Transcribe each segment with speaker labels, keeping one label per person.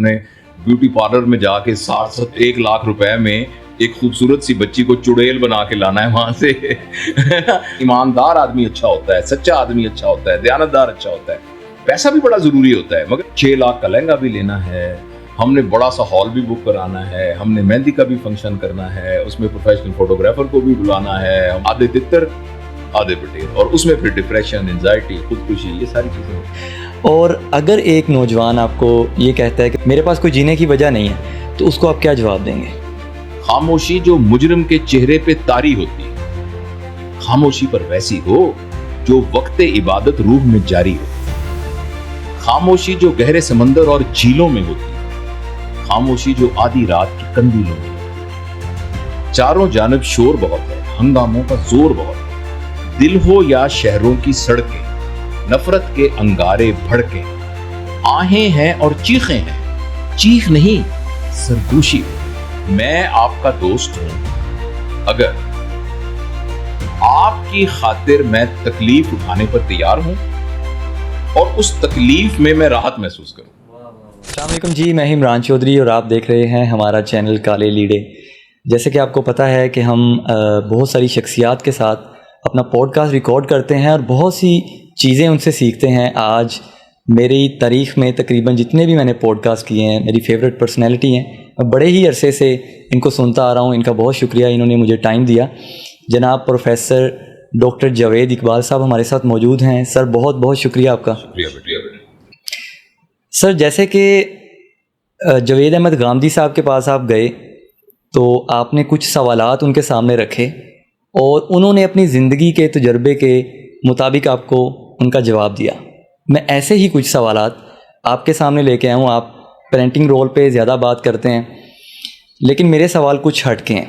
Speaker 1: نے beauty parlour میں جا کے 1 لاکھ روپے میں ایک خوبصورت سی بچی کو چڑیل بنا کے لانا ہے وہاں سے. ایماندار آدمی اچھا ہوتا ہے, سچا آدمی اچھا ہوتا ہے, دیانتدار اچھا ہوتا ہے. پیسہ بھی بڑا ضروری ہوتا ہے, مگر 6 لاکھ کا لہنگا بھی لینا ہے, ہم نے بڑا سا ہال بھی بک کرانا ہے, ہم نے مہندی کا بھی فنکشن کرنا ہے, اس میں پروفیشنل فوٹوگرافر کو بھی بلانا ہے, آدھے تتر آدھے پٹیر, اور اس میں پھر ڈپریشن, انزائٹی, خودکشی, یہ ساری چیزیں ہوتی ہیں.
Speaker 2: اور اگر ایک نوجوان آپ کو یہ کہتا ہے کہ میرے پاس کوئی جینے کی وجہ نہیں ہے, تو اس کو آپ کیا جواب دیں گے؟
Speaker 1: خاموشی جو مجرم کے چہرے پہ طاری ہوتی ہے, خاموشی پر ویسی ہو جو وقت عبادت روح میں جاری ہو. خاموشی جو گہرے سمندر اور جھیلوں میں ہوتی ہے, خاموشی جو آدھی رات کی قندیلوں میں. چاروں جانب شور بہت ہے, ہنگاموں کا زور بہت ہے. دل ہو یا شہروں کی سڑکیں, نفرت کے انگارے بھڑکیں. آہیں ہیں اور چیخیں ہیں, چیخ نہیں سرگوشی. میں آپ کا دوست ہوں اگر آپ کی خاطر میں تکلیف اٹھانے پر تیار ہوں اور اس تکلیف میں راحت محسوس کروں.
Speaker 2: السلام علیکم جی, میں عمران چودھری اور آپ دیکھ رہے ہیں ہمارا چینل کالے لیڑے. جیسے کہ آپ کو پتہ ہے کہ ہم بہت ساری شخصیات کے ساتھ اپنا پوڈ کاسٹ ریکارڈ کرتے ہیں اور بہت سی چیزیں ان سے سیکھتے ہیں. آج میری تاریخ میں تقریباً جتنے بھی میں نے پوڈ کاسٹ کیے ہیں, میری فیوریٹ پرسنالٹی ہیں. میں بڑے ہی عرصے سے ان کو سنتا آ رہا ہوں, ان کا بہت شکریہ, انہوں نے مجھے ٹائم دیا. جناب پروفیسر ڈاکٹر جاوید اقبال صاحب ہمارے ساتھ موجود ہیں. سر بہت بہت شکریہ آپ کا. سر جیسے کہ جاوید احمد غامدی صاحب کے پاس آپ گئے تو آپ نے کچھ سوالات ان کے سامنے رکھے اور انہوں نے اپنی زندگی کے تجربے کے مطابق آپ کو ان کا جواب دیا. میں ایسے ہی کچھ سوالات آپ کے سامنے لے کے آیا ہوں. آپ پیرنٹنگ رول پہ زیادہ بات کرتے ہیں, لیکن میرے سوال کچھ ہٹ کے ہیں.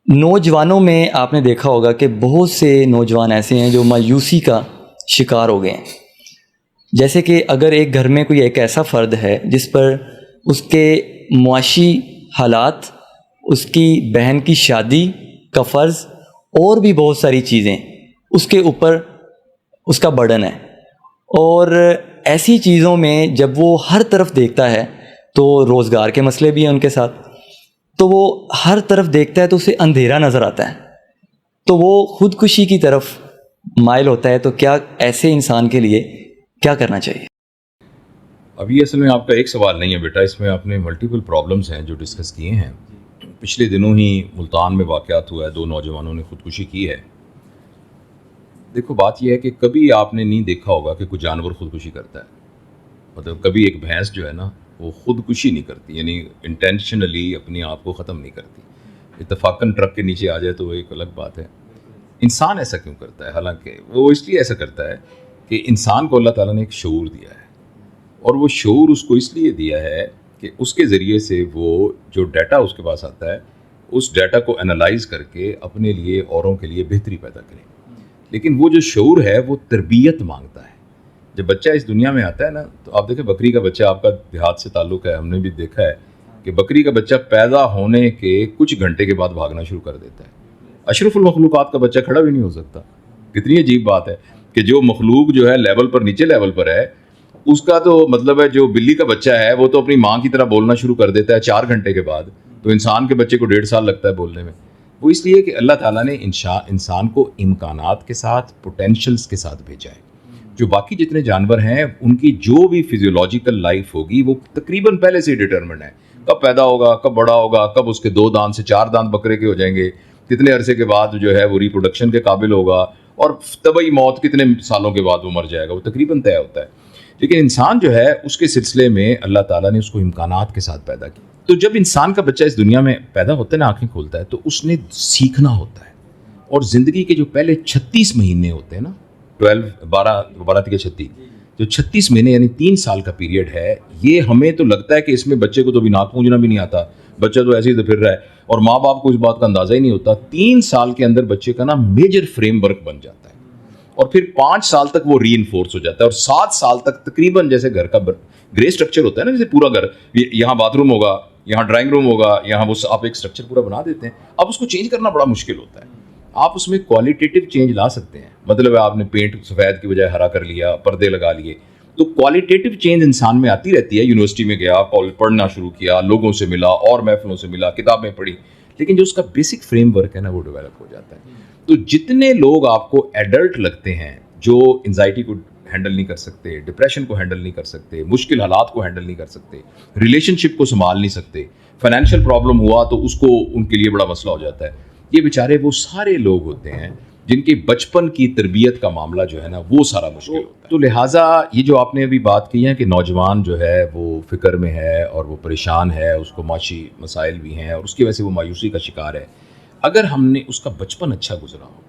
Speaker 2: نوجوانوں میں آپ نے دیکھا ہوگا کہ بہت سے نوجوان ایسے ہیں جو مایوسی کا شکار ہو گئے ہیں. جیسے کہ اگر ایک گھر میں کوئی ایک ایسا فرد ہے جس پر اس کے معاشی حالات, اس کی بہن کی شادی کا فرض اور بھی بہت ساری چیزیں اس کے اوپر اس کا برڈن ہے, اور ایسی چیزوں میں جب وہ ہر طرف دیکھتا ہے تو روزگار کے مسئلے بھی ہیں ان کے ساتھ, تو وہ ہر طرف دیکھتا ہے تو اسے اندھیرا نظر آتا ہے, تو وہ خودکشی کی طرف مائل ہوتا ہے. تو کیا ایسے انسان کے لیے کیا کرنا چاہیے؟
Speaker 1: اب یہ اصل میں آپ کا ایک سوال نہیں ہے بیٹا, اس میں آپ نے ملٹیپل پرابلمز ہیں جو ڈسکس کیے ہیں. پچھلے دنوں ہی ملتان میں واقعات ہوا ہے, 2 نوجوانوں نے خودکشی کی ہے. دیکھو بات یہ ہے کہ کبھی آپ نے نہیں دیکھا ہوگا کہ کوئی جانور خودکشی کرتا ہے. مطلب کبھی ایک بھینس جو ہے نا وہ خودکشی نہیں کرتی, یعنی انٹینشنلی اپنے آپ کو ختم نہیں کرتی. اتفاقاً ٹرک کے نیچے آ جائے تو وہ ایک الگ بات ہے. انسان ایسا کیوں کرتا ہے؟ حالانکہ وہ اس لیے ایسا کرتا ہے کہ انسان کو اللہ تعالیٰ نے ایک شعور دیا ہے, اور وہ شعور اس کو اس لیے دیا ہے کہ اس کے ذریعے سے وہ جو ڈیٹا اس کے پاس آتا ہے اس ڈیٹا کو انالائز کر کے اپنے لیے اوروں کے لیے بہتری پیدا کرے. لیکن وہ جو شعور ہے وہ تربیت مانگتا ہے. جب بچہ اس دنیا میں آتا ہے نا, تو آپ دیکھیں بکری کا بچہ, آپ کا دیہات سے تعلق ہے, ہم نے بھی دیکھا ہے کہ بکری کا بچہ پیدا ہونے کے کچھ گھنٹے کے بعد بھاگنا شروع کر دیتا ہے. اشرف المخلوقات کا بچہ کھڑا بھی نہیں ہو سکتا. کتنی عجیب بات ہے کہ جو مخلوق جو ہے لیول پر, نیچے لیول پر ہے, اس کا تو مطلب ہے جو بلی کا بچہ ہے وہ تو اپنی ماں کی طرح بولنا شروع کر دیتا ہے 4 گھنٹے کے بعد, تو انسان کے بچے کو 1.5 سال لگتا ہے بولنے میں. وہ اس لیے کہ اللہ تعالیٰ نے انسان کو امکانات کے ساتھ, پوٹینشلز کے ساتھ بھیجا ہے. جو باقی جتنے جانور ہیں ان کی جو بھی فزیولوجیکل لائف ہوگی وہ تقریباً پہلے سے ڈیٹرمنڈ ہے. کب پیدا ہوگا, کب بڑا ہوگا, کب اس کے 2 دانت سے 4 دانت بکرے کے ہو جائیں گے, کتنے عرصے کے بعد جو ہے وہ ریپروڈکشن کے قابل ہوگا, اور طبعی موت کتنے سالوں کے بعد وہ مر جائے گا, وہ تقریباً طے ہوتا ہے. لیکن انسان جو ہے اس کے سلسلے میں اللہ تعالیٰ نے اس کو امکانات کے ساتھ پیدا کیا. تو جب انسان کا بچہ اس دنیا میں پیدا ہوتا ہے نا, آنکھیں کھولتا ہے, تو اس نے سیکھنا ہوتا ہے. اور زندگی کے جو پہلے 36 مہینے ہوتے ہیں نا, 12 جو 36 مہینے یعنی 3 سال کا پیریڈ ہے, یہ ہمیں تو لگتا ہے کہ اس میں بچے کو تو بھی ناک پونجنا بھی نہیں آتا, بچہ تو ایسے ہی تو پھر رہا ہے, اور ماں باپ کو اس بات کا اندازہ ہی نہیں ہوتا. 3 سال کے اندر بچے کا نا میجر فریم ورک بن جاتا ہے, اور پھر 5 سال تک وہ ری انفورس ہو جاتا ہے, اور 7 سال تک تقریباً جیسے گھر کا گرے اسٹرکچر ہوتا ہے نا, جیسے پورا گھر, یہاں باتھ روم ہوگا, یہاں ڈرائنگ روم ہوگا, یہاں وہ آپ ایک اسٹرکچر پورا بنا دیتے ہیں. اب اس کو چینج کرنا بڑا مشکل ہوتا ہے. آپ اس میں کوالٹیٹیو چینج لا سکتے ہیں, مطلب ہے آپ نے پینٹ سفید کی بجائے ہرا کر لیا, پردے لگا لیے, تو کوالٹیٹیو چینج انسان میں آتی رہتی ہے. یونیورسٹی میں گیا, پڑھنا شروع کیا, لوگوں سے ملا, اور محفلوں سے ملا, کتابیں پڑھی, لیکن جو اس کا بیسک فریم ورک ہے نا وہ ڈیولپ ہو جاتا ہے. تو جتنے لوگ آپ کو ایڈلٹ لگتے ہیں جو انزائٹی کو ہینڈل نہیں کر سکتے, ڈپریشن کو ہینڈل نہیں کر سکتے, مشکل حالات کو ہینڈل نہیں کر سکتے, ریلیشن شپ کو سنبھال نہیں سکتے, فائنینشیل پرابلم ہوا تو اس کو ان کے لیے بڑا مسئلہ ہو جاتا ہے, یہ بیچارے وہ سارے لوگ ہوتے ہیں جن کے بچپن کی تربیت کا معاملہ جو ہے نا وہ سارا مشکل ہوتا ہے. تو لہٰذا یہ جو آپ نے ابھی بات کی ہے کہ نوجوان جو ہے وہ فکر میں ہے اور وہ پریشان ہے, اس کو معاشی مسائل بھی ہیں اور اس کی وجہ سے وہ مایوسی کا شکار ہے, اگر ہم نے اس کا بچپن اچھا گزرا ہو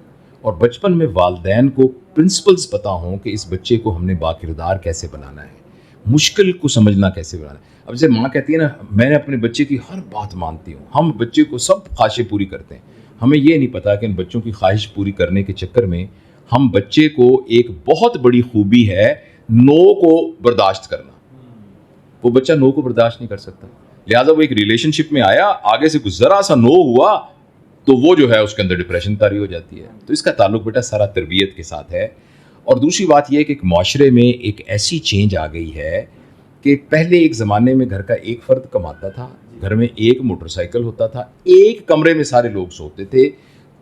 Speaker 1: اور بچپن میں والدین کو پرنسپلز پتہ ہوں کہ اس بچے کو ہم نے باکردار کیسے بنانا ہے, مشکل کو سمجھنا کیسے بنانا ہے. اب جیسے ماں کہتی ہے نا میں نے اپنے بچے کی ہر بات مانتی ہوں, ہم بچے کو سب خواہشیں پوری کرتے ہیں, ہمیں یہ نہیں پتا کہ ان بچوں کی خواہش پوری کرنے کے چکر میں ہم بچے کو ایک بہت بڑی خوبی ہے نو کو برداشت کرنا. وہ بچہ نو کو برداشت نہیں کر سکتا, لہٰذا وہ ایک ریلیشن شپ میں آیا, آگے سے کچھ ذرا سا نو ہوا تو وہ جو ہے اس کے اندر ڈپریشن طاری ہو جاتی ہے. تو اس کا تعلق بیٹا سارا تربیت کے ساتھ ہے. اور دوسری بات یہ ہے کہ ایک معاشرے میں ایک ایسی چینج آ گئی ہے کہ پہلے ایک زمانے میں گھر کا ایک فرد کماتا تھا, گھر میں ایک موٹر سائیکل ہوتا تھا, ایک کمرے میں سارے لوگ سوتے تھے,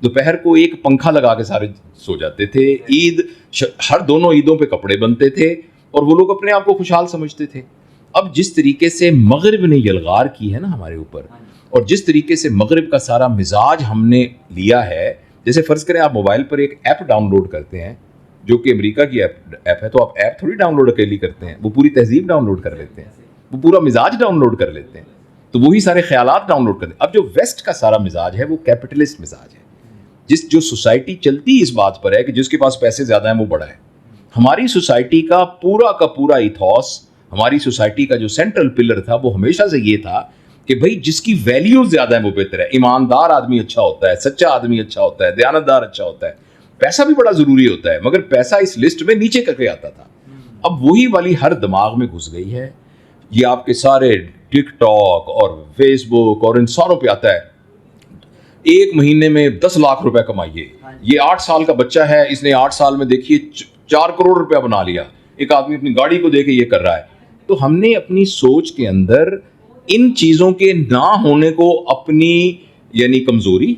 Speaker 1: دوپہر کو ایک پنکھا لگا کے سارے سو جاتے تھے, ہر دونوں عیدوں پہ کپڑے بنتے تھے اور وہ لوگ اپنے آپ کو خوشحال سمجھتے تھے. اب جس طریقے سے مغرب نے یلغار کی ہے نا ہمارے اوپر, اور جس طریقے سے مغرب کا سارا مزاج ہم نے لیا ہے, جیسے فرض کریں آپ موبائل پر ایک ایپ ڈاؤن لوڈ کرتے ہیں جو کہ امریکہ کی ایپ ہے, تو آپ ایپ تھوڑی ڈاؤن لوڈ اکیلی کرتے ہیں, وہ پوری تہذیب ڈاؤن لوڈ کر لیتے ہیں, وہ پورا مزاج ڈاؤن لوڈ کر لیتے ہیں, تو وہی سارے خیالات ڈاؤن لوڈ کرتے ہیں. اب جو ویسٹ کا سارا مزاج ہے وہ کیپٹلسٹ مزاج ہے, جو سوسائٹی چلتی اس بات پر ہے کہ جس کے پاس پیسے زیادہ ہیں وہ بڑا ہے. ہماری سوسائٹی کا پورا ایتھوس, ہماری سوسائٹی کا جو سینٹرل پلر تھا وہ ہمیشہ سے یہ تھا کہ بھائی جس کی ویلیو زیادہ ہے وہ بہتر ہے, ایماندار آدمی اچھا ہوتا ہے, سچا آدمی اچھا ہوتا ہے, دیانتدار اچھا ہوتا ہے. پیسہ بھی بڑا ضروری ہوتا ہے مگر پیسہ اس لسٹ میں نیچے کر کے آتا تھا. اب وہی والی ہر دماغ میں گھس گئی ہے. یہ آپ کے سارے ٹک ٹاک اور فیس بک اور ان ساروں پہ آتا ہے, ایک مہینے میں 10 لاکھ روپے کمائیے. یہ 8 سال کا بچہ ہے, اس نے 8 سال میں دیکھیے 4 کروڑ روپیہ بنا لیا. ایک آدمی اپنی گاڑی کو دے کے یہ کر رہا ہے. تو ہم نے اپنی سوچ کے اندر ان چیزوں کے نہ ہونے کو اپنی یعنی کمزوری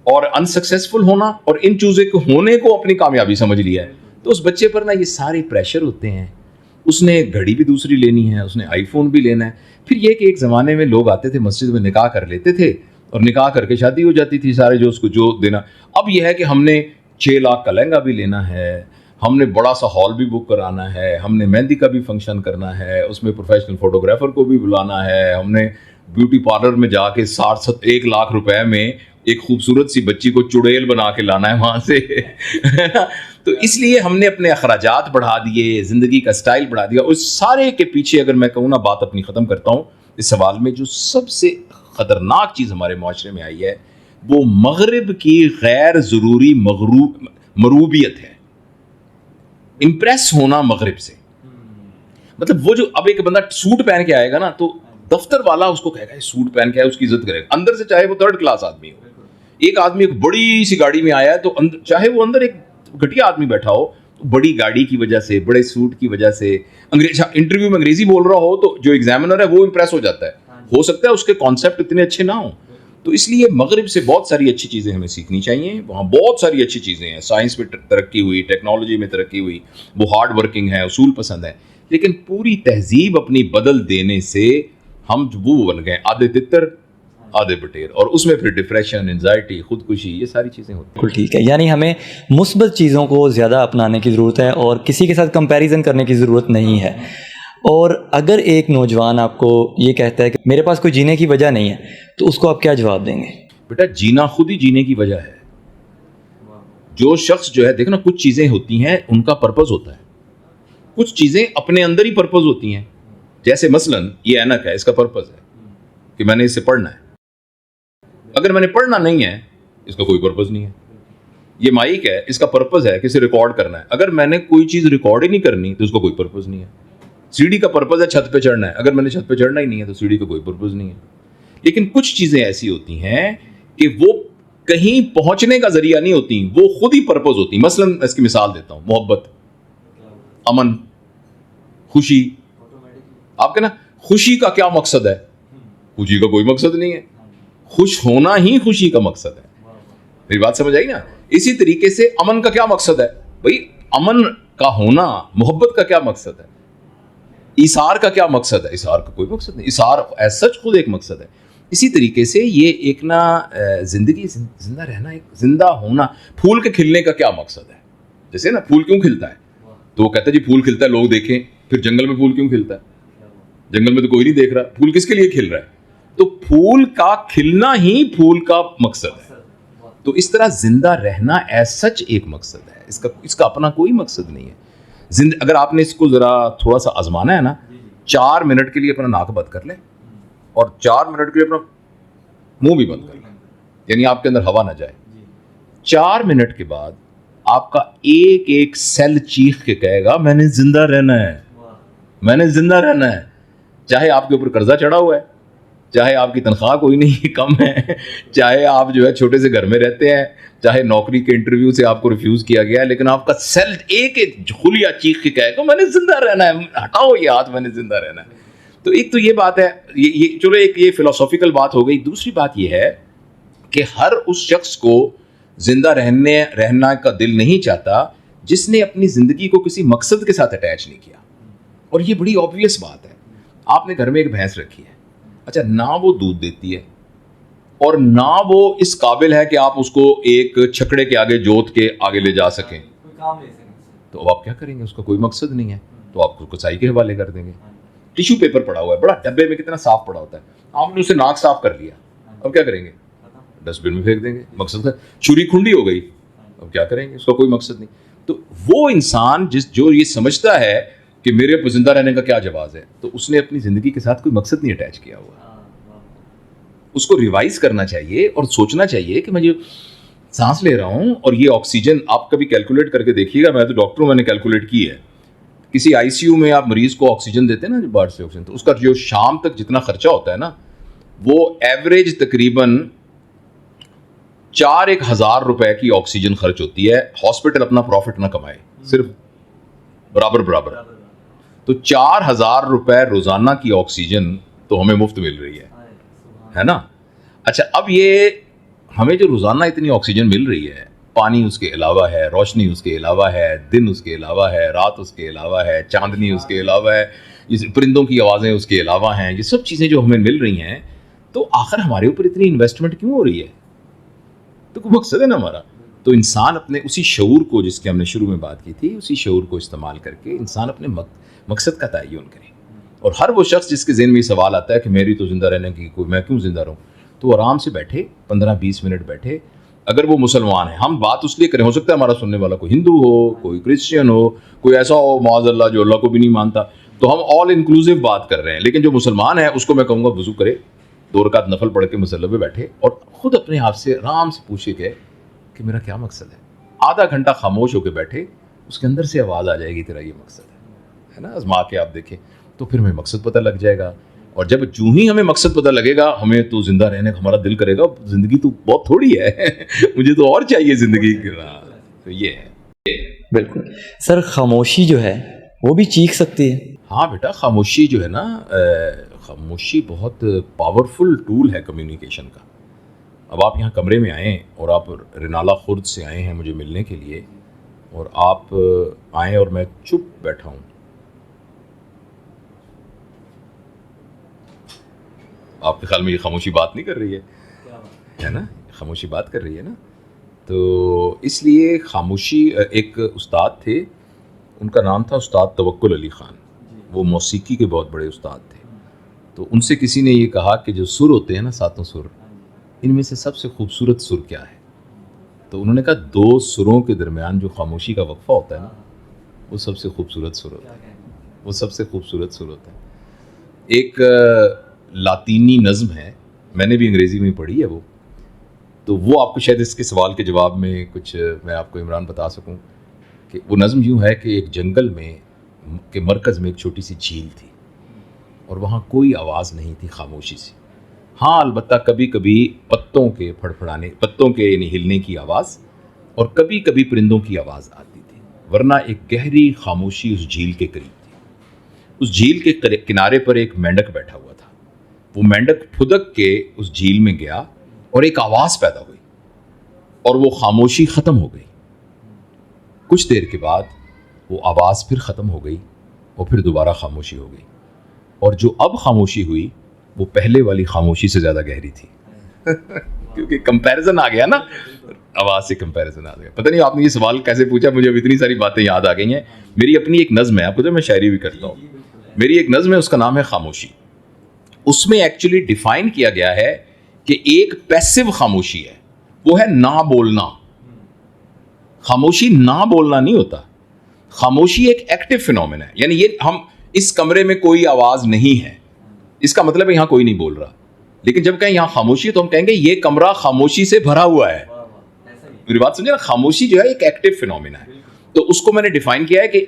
Speaker 1: اور انسکسیسفل ہونا اور ان چیزوں کے ہونے کو اپنی کامیابی سمجھ لیا ہے. تو اس بچے پر نا یہ سارے پریشر ہوتے ہیں, اس نے گھڑی بھی دوسری لینی ہے, اس نے آئی فون بھی لینا ہے. پھر یہ کہ ایک زمانے میں لوگ آتے تھے مسجد میں نکاح کر لیتے تھے اور نکاح کر کے شادی ہو جاتی تھی, سارے جو اس کو جو دینا. اب یہ ہے کہ ہم نے 6 لاکھ کا لہنگا بھی لینا ہے, ہم نے بڑا سا ہال بھی بک کرانا ہے, ہم نے مہندی کا بھی فنکشن کرنا ہے, اس میں پروفیشنل فوٹوگرافر کو بھی بلانا ہے, ہم نے بیوٹی پارلر میں جا کے 1 لاکھ روپے میں ایک خوبصورت سی بچی کو چڑیل بنا کے لانا ہے وہاں سے. تو اس لیے ہم نے اپنے اخراجات بڑھا دیے, زندگی کا سٹائل بڑھا دیا. اس سارے کے پیچھے اگر میں کہوں نا بات اپنی ختم کرتا ہوں اس سوال میں, جو سب سے خطرناک چیز ہمارے معاشرے میں آئی ہے وہ مغرب کی غیر ضروری مروبیت ہے. امپریس ہونا مغرب سے, مطلب وہ جو اب ایک بندہ سوٹ پہن کے آئے گا نا تو دفتر والا اس کو کہے گا یہ سوٹ پہن کے آئے, اس کی عزت کرے گا اندر سے, چاہے وہ 3rd کلاس آدمی ہو. ایک آدمی ایک بڑی سی گاڑی میں آیا ہے تو چاہے وہ اندر ایک گھٹیا آدمی بیٹھا ہو, بڑی گاڑی کی وجہ سے, بڑے سوٹ کی وجہ سے, انٹرویو میں انگریزی بول رہا ہو تو جو ایگزامنر ہے وہ امپریس ہو جاتا ہے. ہو سکتا ہے اس کے کانسیپٹ اتنے اچھے نہ ہوں. تو اس لیے مغرب سے بہت ساری اچھی چیزیں ہمیں سیکھنی چاہیے. وہاں بہت ساری اچھی چیزیں ہیں, سائنس میں ترقی ہوئی, ٹیکنالوجی میں ترقی ہوئی, وہ ہارڈ ورکنگ ہے, اصول پسند ہے. لیکن پوری تہذیب اپنی بدل دینے سے ہم وہ بن گئے آدھے تتر آدھے بٹیر, اور اس میں پھر ڈپریشن, انزائٹی, خودکشی, یہ ساری چیزیں ہوتی ہیں.
Speaker 2: بالکل ٹھیک ہے. یعنی ہمیں مثبت چیزوں کو زیادہ اپنانے کی ضرورت ہے اور کسی کے ساتھ کمپیریزن کرنے کی ضرورت نہیں ہے. اور اگر ایک نوجوان آپ کو یہ کہتا ہے کہ میرے پاس کوئی جینے کی وجہ نہیں ہے تو اس کو آپ کیا جواب دیں گے؟
Speaker 1: بیٹا جینا خود ہی جینے کی وجہ ہے. جو شخص جو ہے دیکھنا, کچھ چیزیں ہوتی ہیں ان کا پرپز ہوتا ہے, کچھ چیزیں اپنے اندر ہی پرپز ہوتی ہیں. جیسے مثلا یہ اینک ہے, اس کا پرپز ہے کہ میں نے اسے پڑھنا ہے. اگر میں نے پڑھنا نہیں ہے اس کا کوئی پرپز نہیں ہے. یہ مائک ہے, اس کا پرپز ہے کہ اسے ریکارڈ کرنا ہے. اگر میں نے کوئی چیز ریکارڈ ہی نہیں کرنی تو اس کا کوئی پرپز نہیں ہے. سی ڈی کا پرپز ہے چھت پہ چڑھنا ہے, اگر میں نے چھت پہ چڑھنا ہی نہیں ہے تو سی ڈی کا کوئی پرپز نہیں ہے. لیکن کچھ چیزیں ایسی ہوتی ہیں کہ وہ کہیں پہنچنے کا ذریعہ نہیں ہوتی, وہ خود ہی پرپز ہوتی ہیں. مثلا اس کی مثال دیتا ہوں, محبت, امن, خوشی آپ کے نا خوشی کا کیا مقصد ہے؟ خوشی کا کوئی مقصد نہیں ہے. خوش ہونا ہی خوشی کا مقصد ہے. میری بات سمجھ آئی نا؟ اسی طریقے سے امن کا کیا مقصد ہے بھائی؟ امن کا ہونا. محبت کا کیا مقصد ہے؟ ایثار کا کیا مقصد ہے؟ ایثار کا کوئی مقصد نہیں. ایثار ایز سچ خود ایک مقصد ہے. اسی طریقے سے یہ ایک نا زندگی زندہ رہنا، ایک زندہ ہونا. پھول کے کھلنے کا کیا مقصد ہے؟ جیسے نا پھول کیوں کھلتا ہے تو وہ کہتا ہے جی پھول کھلتا ہے لوگ دیکھیں. پھر جنگل میں پھول کیوں کھلتا ہے؟ جنگل میں تو کوئی نہیں دیکھ رہا. پھول کس کے لیے کھل رہا ہے؟ تو پھول کا کھلنا ہی پھول کا مقصد ہے. تو اس طرح زندہ رہنا ایز سچ ایک مقصد ہے. اس کا اپنا کوئی مقصد نہیں ہے. اگر آپ نے اس کو ذرا تھوڑا سا آزمانا ہے نا، 4 منٹ کے لیے اپنا ناک بند کر لیں اور 4 منٹ کے لیے اپنا منہ بھی بند کر لیں، یعنی آپ کے اندر ہوا نہ جائے. 4 منٹ کے بعد آپ کا ایک ایک سیل چیخ کے کہے گا میں نے زندہ رہنا ہے، میں نے زندہ رہنا ہے. چاہے آپ کے اوپر قرضہ چڑھا ہوا ہے، چاہے آپ کی تنخواہ کوئی نہیں کم ہے، چاہے آپ جو ہے چھوٹے سے گھر میں رہتے ہیں، چاہے نوکری کے انٹرویو سے آپ کو ریفیوز کیا گیا ہے، لیکن آپ کا سیل ایک ایک خلیہ چیخ کے کہے گا میں نے زندہ رہنا ہے، ہٹاؤ یہ ہاتھ، میں نے زندہ رہنا ہے. تو ایک تو یہ بات ہے، یہ چلو ایک یہ فلسافیکل بات ہو گئی. دوسری بات یہ ہے کہ ہر اس شخص کو زندہ رہنا کا دل نہیں چاہتا جس نے اپنی زندگی کو کسی مقصد کے ساتھ اٹیچ نہیں کیا. اور یہ بڑی آبویس بات ہے. آپ نے گھر میں ایک بھینس رکھی ہے، اچھا نہ وہ دودھ دیتی ہے اور نہ وہ اس قابل ہے کہ آپ اس کو ایک چھکڑے کے آگے جوت کے آگے لے جا سکیں، تو اب آپ کیا کریں گے؟ اس کا کوئی مقصد نہیں ہے تو آپ کو کسائی کے حوالے کر دیں گے. ٹیشو پیپر پڑا ہوا ہے بڑا ڈبے میں، کتنا صاف پڑا ہوتا ہے، آپ نے اسے ناک صاف کر لیا، اب کیا کریں گے؟ ڈسٹ بن میں پھینک دیں گے. مقصد ہے. چھری کھنڈی ہو گئی، اب کیا کریں گے؟ اس کا کوئی مقصد نہیں. تو وہ انسان جو یہ سمجھتا ہے کہ میرے پہ زندہ رہنے کا کیا جواز ہے، تو اس نے اپنی زندگی کے ساتھ کوئی مقصد نہیں اٹیچ کیا ہوا. اس کو ریوائز کرنا چاہیے اور سوچنا چاہیے کہ میں جو سانس لے رہا ہوں اور یہ آکسیجن، آپ کبھی کیلکولیٹ کر کے دیکھیے گا، میں تو ڈاکٹر ہوں، میں نے کیلکولیٹ کی ہے. کسی آئی سی یو میں آپ مریض کو آکسیجن دیتے ہیں نا، جو باہر سے آکسیجن، تو اس کا جو شام تک جتنا خرچہ ہوتا ہے نا، وہ ایوریج تقریباً 4,000 روپے کی آکسیجن خرچ ہوتی ہے. ہاسپٹل اپنا پروفٹ نہ کمائے، صرف برابر. تو 4,000 روپے روزانہ کی آکسیجن تو ہمیں مفت مل رہی ہے نا. اچھا اب یہ ہمیں جو روزانہ اتنی آکسیجن مل رہی ہے، پانی اس کے علاوہ ہے، روشنی اس کے علاوہ ہے، دن اس کے علاوہ ہے، رات اس کے علاوہ ہے، چاندنی اس کے علاوہ ہے، پرندوں کی آوازیں اس کے علاوہ ہیں، یہ سب چیزیں جو ہمیں مل رہی ہیں، تو آخر ہمارے اوپر اتنی انویسٹمنٹ کیوں ہو رہی ہے؟ تو کوئی مقصد ہے نا ہمارا. تو انسان اپنے اسی شعور کو، جس کی ہم نے شروع میں بات کی تھی، اسی شعور کو استعمال کر کے انسان اپنے مقصد کا تعین کرے. اور ہر وہ شخص جس کے ذہن میں یہ سوال آتا ہے کہ میری تو زندہ رہنے کی کوئی، میں کیوں زندہ رہوں، تو آرام سے بیٹھے، 15-20 منٹ بیٹھے. اگر وہ مسلمان ہیں، ہم بات اس لیے کریں، ہو سکتا ہے ہمارا سننے والا کوئی ہندو ہو، کوئی کرسچن ہو، کوئی ایسا ہو معاذ اللہ جو اللہ کو بھی نہیں مانتا، تو ہم آل انکلوسیو بات کر رہے ہیں. لیکن جو مسلمان ہے اس کو میں کہوں گا وضو کرے، 2 رکعت نفل پڑھ کے مصلی پہ بیٹھے اور خود اپنے آپ سے آرام سے پوچھے کہ میرا کیا مقصد ہے. آدھا گھنٹہ خاموش ہو کے بیٹھے، اس کے اندر سے آواز آ جائے گی تیرا یہ مقصد ہے نا. آزما کے آپ دیکھیں تو پھر ہمیں مقصد پتہ لگ جائے گا. اور جب جو ہی ہمیں مقصد پتہ لگے گا، ہمیں تو زندہ رہنے کا ہمارا دل کرے گا، زندگی تو بہت تھوڑی ہے مجھے تو اور چاہیے زندگی. تو یہ ہے.
Speaker 2: بالکل سر، خاموشی جو ہے وہ بھی چیخ سکتی ہے.
Speaker 1: ہاں بیٹا، خاموشی جو ہے نا، خاموشی بہت پاورفل ٹول ہے کمیونیکیشن کا. اب آپ یہاں کمرے میں آئیں اور آپ رنالہ خرد سے آئے ہیں مجھے ملنے کے لیے، اور آپ آئیں اور میں چپ بیٹھا ہوں، آپ کے خیال میں یہ خاموشی بات نہیں کر رہی ہے نا؟ خاموشی بات کر رہی ہے نا. تو اس لیے خاموشی، ایک استاد تھے، ان کا نام تھا استاد توکل علی خان، وہ موسیقی کے بہت بڑے استاد تھے. تو ان سے کسی نے یہ کہا کہ جو سر ہوتے ہیں نا، 7 سر، ان میں سے سب سے خوبصورت سر کیا ہے؟ تو انہوں نے کہا 2 سروں کے درمیان جو خاموشی کا وقفہ ہوتا ہے نا، وہ سب سے خوبصورت سر ہوتا ہے، وہ سب سے خوبصورت سر ہوتا ہے. ایک لاطینی نظم ہے، میں نے بھی انگریزی میں پڑھی ہے وہ، تو وہ آپ کو شاید اس کے سوال کے جواب میں کچھ میں آپ کو عمران بتا سکوں. کہ وہ نظم یوں ہے کہ ایک جنگل میں کے مرکز میں ایک چھوٹی سی جھیل تھی، اور وہاں کوئی آواز نہیں تھی، خاموشی سی. ہاں البتہ کبھی کبھی پتوں کے پھڑپھڑانے، پتوں کے یعنی ہلنے کی آواز، اور کبھی کبھی پرندوں کی آواز آتی تھی، ورنہ ایک گہری خاموشی اس جھیل کے قریب تھی. اس جھیل کے کنارے پر ایک مینڈک بیٹھا ہوا تھا. وہ مینڈک پھدک کے اس جھیل میں گیا اور ایک آواز پیدا ہوئی اور وہ خاموشی ختم ہو گئی. کچھ دیر کے بعد وہ آواز پھر ختم ہو گئی اور پھر دوبارہ خاموشی ہو گئی, اور جو اب خاموشی ہوئی وہ پہلے والی خاموشی سے زیادہ گہری تھی. کیونکہ کمپیریزن آ گیا نا, آواز سے کمپیریزن آ گیا. پتہ نہیں آپ نے یہ سوال کیسے پوچھا, مجھے اب اتنی ساری باتیں یاد آ گئی ہیں. میری اپنی ایک نظم ہے, آپ کو تو میں شاعری بھی کرتا ہوں, میری ایک نظم ہے, اس کا نام ہے خاموشی. اس میں ایکچولی ڈیفائن کیا گیا ہے کہ ایک پیسو خاموشی ہے, وہ ہے نہ بولنا. خاموشی نہ بولنا نہیں ہوتا, خاموشی ایک ایکٹیو فینومین ہے. یعنی یہ ہم اس کمرے میں کوئی آواز نہیں ہے, اس کا مطلب ہے یہاں کوئی نہیں بول رہا. لیکن جب کہیں یہاں خاموشی ہے تو ہم کہیں گے یہ کمرہ خاموشی سے بھرا ہوا ہے. میری بات سمجھے نا, خاموشی جو ہے ایک ایکٹیو فینومینا ہے. تو اس کو میں نے ڈیفائن کیا ہے کہ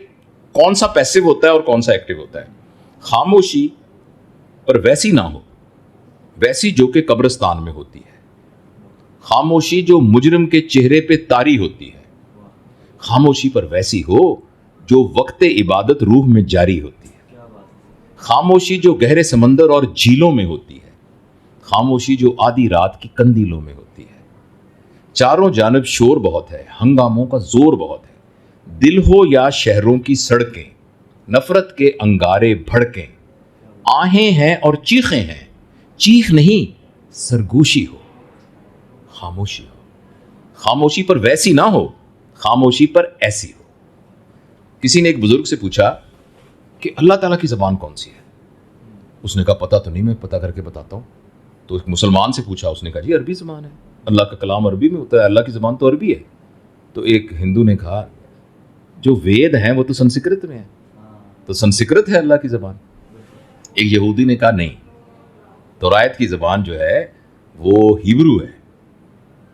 Speaker 1: کون سا پیسو ہوتا ہے اور کون سا ایکٹیو ہوتا ہے. خاموشی پر ویسی نہ ہو ویسی جو کہ قبرستان میں ہوتی ہے. خاموشی جو مجرم کے چہرے پہ طاری ہوتی ہے. خاموشی پر ویسی ہو جو وقت عبادت روح میں جاری ہوتی ہے. خاموشی جو گہرے سمندر اور جھیلوں میں ہوتی ہے. خاموشی جو آدھی رات کی کندیلوں میں ہوتی ہے. چاروں جانب شور بہت ہے, ہنگاموں کا زور بہت ہے. دل ہو یا شہروں کی سڑکیں, نفرت کے انگارے بھڑکیں. آہیں ہیں اور چیخیں ہیں, چیخ نہیں سرگوشی ہو. خاموشی ہو, خاموشی پر ویسی نہ ہو, خاموشی پر ایسی ہو. کسی نے ایک بزرگ سے پوچھا کہ اللہ تعالیٰ کی زبان کون سی ہے؟ اس نے کہا پتہ تو نہیں, میں پتہ کر کے بتاتا ہوں. تو ایک مسلمان سے پوچھا, اس نے کہا جی عربی زبان ہے, اللہ کا کلام عربی میں ہوتا ہے, اللہ کی زبان تو عربی ہے. تو ایک ہندو نے کہا جو وید ہیں وہ تو سنسکرت میں ہیں, تو سنسکرت ہے اللہ کی زبان. ایک یہودی نے کہا نہیں, تورات کی زبان جو ہے وہ ہیبرو ہے,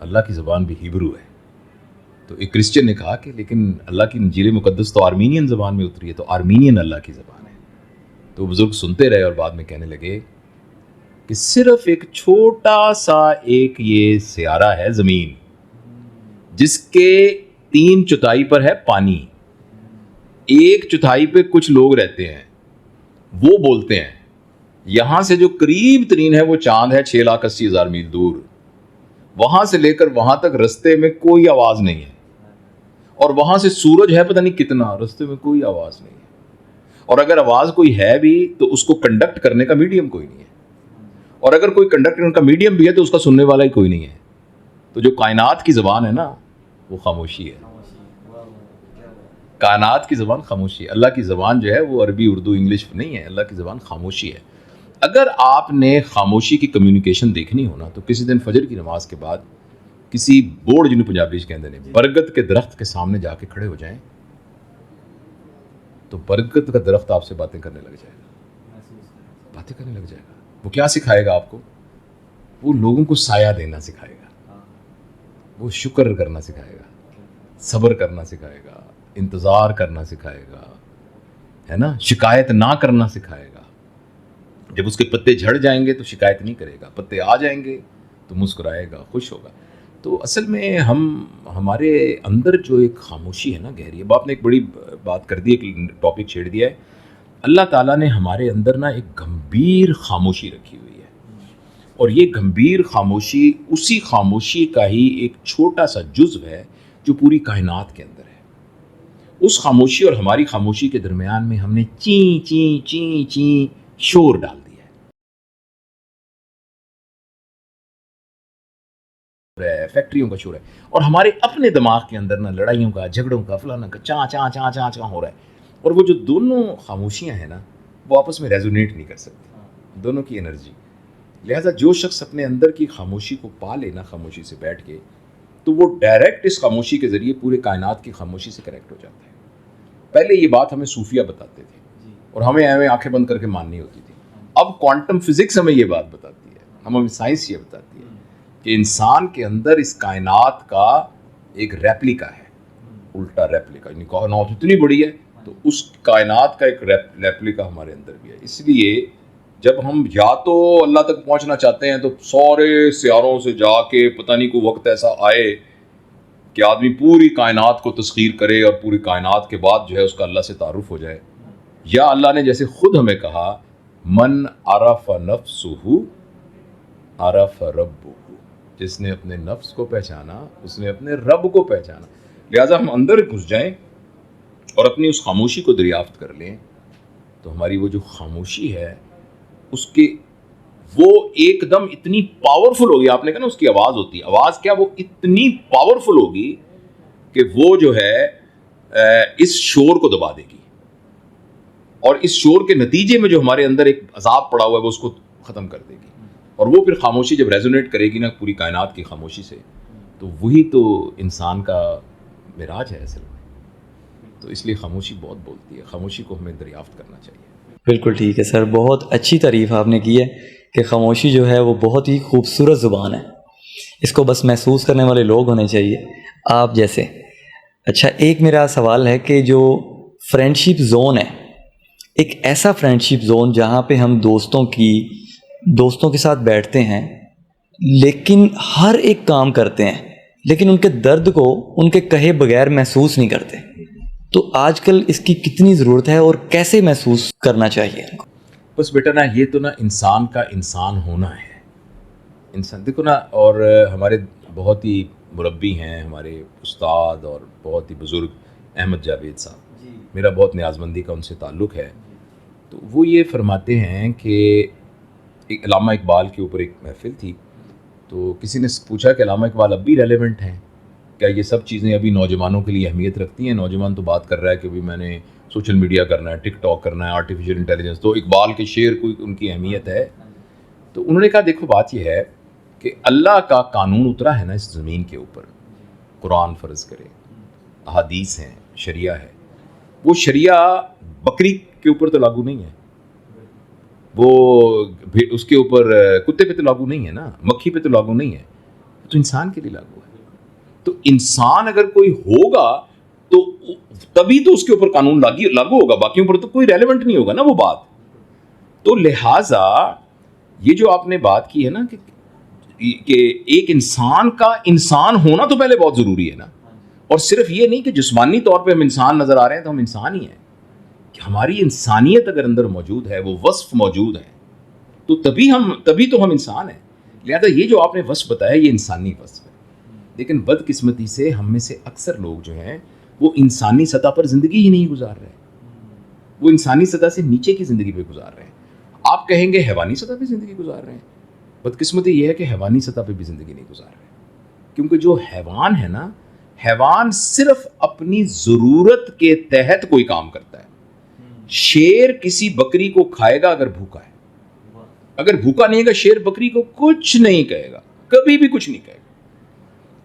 Speaker 1: اللہ کی زبان بھی ہیبرو ہے. تو ایک کرسچن نے کہا کہ لیکن اللہ کی انجیل مقدس تو آرمینین زبان میں اتری ہے, تو آرمینین اللہ کی زبان ہے. تو بزرگ سنتے رہے اور بعد میں کہنے لگے کہ صرف ایک چھوٹا سا ایک یہ سیارہ ہے زمین, جس کے 3/4 پر ہے پانی, 1/4 پہ کچھ لوگ رہتے ہیں, وہ بولتے ہیں. یہاں سے جو قریب ترین ہے وہ چاند ہے 6,80,000 میل دور, وہاں سے لے کر وہاں تک رستے میں کوئی آواز نہیں ہے. اور وہاں سے سورج ہے پتہ نہیں کتنا, رستے میں کوئی آواز نہیں ہے. اور اگر آواز کوئی ہے بھی تو اس کو کنڈکٹ کرنے کا میڈیم کوئی نہیں ہے, اور اگر کوئی کنڈکٹ کرنے کا میڈیم بھی ہے تو اس کا سننے والا ہی کوئی نہیں ہے. تو جو کائنات کی زبان ہے نا وہ خاموشی ہے. کائنات کی زبان خاموشی ہے. اللہ کی زبان جو ہے وہ عربی اردو انگلش نہیں ہے, اللہ کی زبان خاموشی ہے. اگر آپ نے خاموشی کی کمیونیکیشن دیکھنی ہو نا تو کسی دن فجر کی نماز کے بعد کسی بورڈ جنہوں پنجابی کہتے ہیں برگد کے درخت کے سامنے جا کے کھڑے ہو جائیں تو برگد کا درخت آپ سے باتیں کرنے لگ جائے گا, باتیں کرنے لگ جائے گا. وہ کیا سکھائے گا آپ کو؟ وہ لوگوں کو سایہ دینا سکھائے گا, وہ شکر کرنا سکھائے گا, صبر کرنا سکھائے گا, انتظار کرنا سکھائے گا, ہے نا, شکایت نہ کرنا سکھائے گا. جب اس کے پتے جھڑ جائیں گے تو شکایت نہیں کرے گا, پتے آ جائیں گے تو مسکرائے گا, خوش ہوگا. تو اصل میں ہمارے اندر جو ایک خاموشی ہے نا گہری, اب آپ نے ایک بڑی بات کر دی, ایک ٹاپک چھیڑ دیا ہے. اللہ تعالیٰ نے ہمارے اندر نا ایک گمبھیر خاموشی رکھی ہوئی ہے, اور یہ گمبھیر خاموشی اسی خاموشی کا ہی ایک چھوٹا سا جزو ہے جو پوری کائنات کے اندر ہے. اس خاموشی اور ہماری خاموشی کے درمیان میں ہم نے چیں چیں چیں چیں شور ڈال دیا ہے, فیکٹریوں کا شور ہے, اور ہمارے اپنے دماغ کے اندر نا لڑائیوں کا, جھگڑوں کا, فلانا کا چاں چاں چاں چاں چاں ہو رہا ہے. اور وہ جو دونوں خاموشیاں ہیں نا وہ آپس میں ریزونیٹ نہیں کر سکتی, دونوں کی انرجی. لہٰذا جو شخص اپنے اندر کی خاموشی کو پا لینا خاموشی سے بیٹھ کے, تو وہ ڈائریکٹ اس خاموشی کے ذریعے پورے کائنات کی خاموشی سے کنیکٹ ہو جاتا ہے. پہلے یہ بات ہمیں صوفیہ بتاتے تھے اور ہمیں آنکھیں بند کر کے ماننی ہوتی تھی. اب کوانٹم فزکس ہمیں یہ بات بتاتی ہے, ہمیں سائنس یہ بتاتی ہے کہ انسان کے اندر اس کائنات کا ایک ریپلیکا ہے, الٹا ریپلیکا. یعنی کائنات اتنی بڑی ہے تو اس کائنات کا ایک ریپلیکا ہمارے اندر بھی ہے. اس لیے جب ہم یا تو اللہ تک پہنچنا چاہتے ہیں تو سارے سیاروں سے جا کے پتہ نہیں کوئی وقت ایسا آئے کہ آدمی پوری کائنات کو تسخیر کرے اور پوری کائنات کے بعد جو ہے اس کا اللہ سے تعارف ہو جائے, یا اللہ نے جیسے خود ہمیں کہا من عرف نفسہ عرف ربہ، جس نے اپنے نفس کو پہچانا اس نے اپنے رب کو پہچانا. لہٰذا ہم اندر گھس جائیں اور اپنی اس خاموشی کو دریافت کر لیں تو ہماری وہ جو خاموشی ہے اس کے وہ ایک دم اتنی پاورفل ہوگی. آپ نے کہا نا اس کی آواز ہوتی ہے، آواز کیا، وہ اتنی پاورفل ہوگی کہ وہ جو ہے اس شور کو دبا دے گی، اور اس شور کے نتیجے میں جو ہمارے اندر ایک عذاب پڑا ہوا ہے وہ اس کو ختم کر دے گی. اور وہ پھر خاموشی جب ریزونیٹ کرے گی نا پوری کائنات کی خاموشی سے، تو وہی تو انسان کا معراج ہے اصل میں. تو اس لیے خاموشی بہت بولتی ہے، خاموشی کو ہمیں دریافت کرنا چاہیے.
Speaker 2: بالکل ٹھیک ہے سر، بہت اچھی تعریف آپ نے کی ہے کہ خاموشی جو ہے وہ بہت ہی خوبصورت زبان ہے، اس کو بس محسوس کرنے والے لوگ ہونے چاہیے آپ جیسے. اچھا، ایک میرا سوال ہے کہ جو فرینڈ شپ زون ہے، ایک ایسا فرینڈ شپ زون جہاں پہ ہم دوستوں کے ساتھ بیٹھتے ہیں لیکن ہر ایک کام کرتے ہیں لیکن ان کے درد کو ان کے کہے بغیر محسوس نہیں کرتے، تو آج کل اس کی کتنی ضرورت ہے اور کیسے محسوس کرنا چاہیے ان کو؟
Speaker 1: بس بیٹا نا، یہ تو نا انسان کا انسان ہونا ہے. انسان دیکھو نا، اور ہمارے بہت ہی مربی ہیں، ہمارے استاد اور بہت ہی بزرگ احمد جاوید صاحب، میرا بہت نیازمندی کا ان سے تعلق ہے. تو وہ یہ فرماتے ہیں کہ ایک علامہ اقبال کے اوپر ایک محفل تھی، تو کسی نے پوچھا کہ علامہ اقبال اب بھی ریلیونٹ ہیں کیا؟ یہ سب چیزیں ابھی نوجوانوں کے لیے اہمیت رکھتی ہیں؟ نوجوان تو بات کر رہا ہے کہ ابھی میں نے سوشل میڈیا کرنا ہے، ٹک ٹاک کرنا ہے، آرٹیفیشیل انٹیلیجنس، تو اقبال کے شعر کو ان کی اہمیت ہے. تو انہوں نے کہا دیکھو بات یہ ہے کہ اللہ کا قانون اترا ہے نا اس زمین کے اوپر، قرآن فرض کرے، احادیث ہیں، شریعہ ہے. وہ شریعہ بکری کے اوپر تو لاگو نہیں ہے، وہ اس کے اوپر کتے پہ تو لاگو نہیں ہے نا، مکھی پہ تو لاگو نہیں ہے، تو انسان کے لیے لاگو ہے. تو انسان اگر کوئی ہوگا تو تبھی تو اس کے اوپر قانون لاگو ہوگا، باقیوں پر تو کوئی ریلیونٹ نہیں ہوگا نا وہ بات. تو لہٰذا یہ جو آپ نے بات کی ہے نا کہ ایک انسان کا انسان ہونا تو پہلے بہت ضروری ہے نا، اور صرف یہ نہیں کہ جسمانی طور پہ ہم انسان نظر آ رہے ہیں تو ہم انسان ہی ہیں، کہ ہماری انسانیت اگر اندر موجود ہے، وہ وصف موجود ہے، تو تبھی تو ہم انسان ہیں. لہذا یہ جو آپ نے وصف بتایا یہ انسانی وصف ہے. لیکن بدقسمتی سے ہم میں سے اکثر لوگ جو ہیں وہ انسانی سطح پر زندگی ہی نہیں گزار رہے، وہ انسانی سطح سے نیچے کی زندگی پہ گزار رہے ہیں. آپ کہیں گے حیوانی سطح پہ زندگی گزار رہے ہیں، بدقسمتی یہ ہے کہ حیوانی سطح پہ بھی زندگی نہیں گزار رہے. کیونکہ جو حیوان ہے نا، حیوان صرف اپنی ضرورت کے تحت کوئی کام کرتا ہے. شیر کسی بکری کو کھائے گا اگر بھوکا ہے، اگر بھوکا نہیں ہے گا شیر بکری کو کچھ نہیں کہے گا، کبھی بھی کچھ نہیں کہے گا.